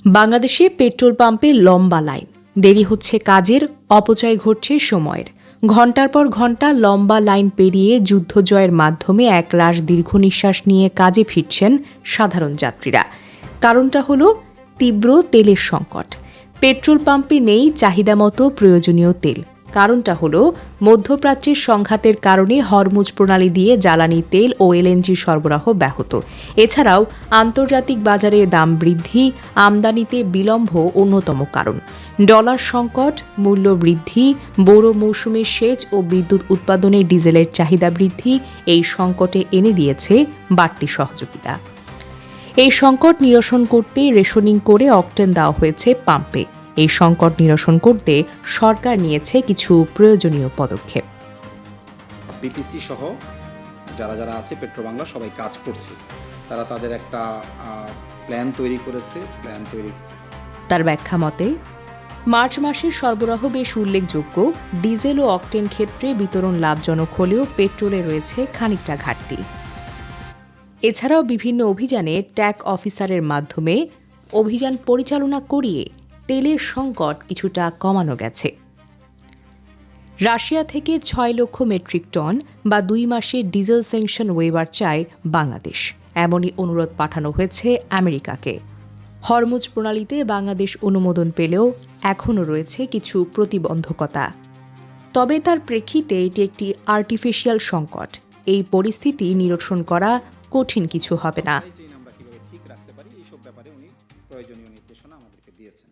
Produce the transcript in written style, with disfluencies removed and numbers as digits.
বাংলাদেশে পেট্রোল পাম্পে লম্বা লাইন, দেরি হচ্ছে কাজের, অপচয় ঘটছে সময়ের। ঘণ্টার পর ঘণ্টা লম্বা লাইন পেরিয়ে যুদ্ধ জয়ের মাধ্যমে একরাশ দীর্ঘ নিঃশ্বাস নিয়ে কাজে ফিরছেন সাধারণ যাত্রীরা। কারণটা হলো তীব্র তেলের সংকট। পেট্রোল পাম্পে নেই চাহিদামতো প্রয়োজনীয় তেল। কারণটা হলো মধ্যপ্রাচ্যের সংঘাতের কারণে হরমুজ প্রণালী দিয়ে জ্বালানি তেল ও এলএনজি সরবরাহ ব্যাহত। এছাড়াও আন্তর্জাতিক বাজারে দাম বৃদ্ধি, আমদানিতে বিলম্ব অন্যতম কারণ। ডলার সংকট, মূল্য বৃদ্ধি, বোরো মৌসুমের সেচ ও বিদ্যুৎ উৎপাদনে ডিজেলের চাহিদা বৃদ্ধি এই সংকটে এনে দিয়েছে বাড়তি সহযোগিতা। এই সংকট নিরসন করতে রেশনিং করে অকটেন দেওয়া হয়েছে পাম্পে। এই সংকট নিরসন করতে সরকার নিয়েছে কিছু প্রয়োজনীয় পদক্ষেপ। বিপিসি সহ যারা যারা আছে পেট্রোবাংলা সবাই কাজ করছে, তারা তাদের একটা প্ল্যান তৈরি করেছে। তার ব্যাখ্যা মতে, মার্চ মাসের সরবরাহ বেশ উল্লেখযোগ্য। ডিজেল ও অকটেন ক্ষেত্রে বিতরণ লাভজনক হলেও পেট্রোলে রয়েছে খানিকটা ঘাটতি। এছাড়াও বিভিন্ন অভিযানে ট্যাগ অফিসারের মাধ্যমে অভিযান পরিচালনা করিয়ে তেলের সংকট কিছুটা কমানো গেছে। রাশিয়া থেকে ৬ লক্ষ মেট্রিক টন বা ২ মাসের ডিজেল স্যাংশন ওয়েবার চায় বাংলাদেশ। এমনই অনুরোধ পাঠানো হয়েছে আমেরিকাকে। হরমুজ প্রণালীতে বাংলাদেশ অনুমোদন পেলেও এখনও রয়েছে কিছু প্রতিবন্ধকতা। তবে তার প্রেক্ষিতে এটি একটি আর্টিফিশিয়াল সংকট। এই পরিস্থিতি নিরসন করা কঠিন কিছু হবে না। আমরা কিভাবে ঠিক রাখতে পারি এইসব ব্যাপারে উনি প্রয়োজনীয় নির্দেশনা আমাদেরকে দিয়েছেন।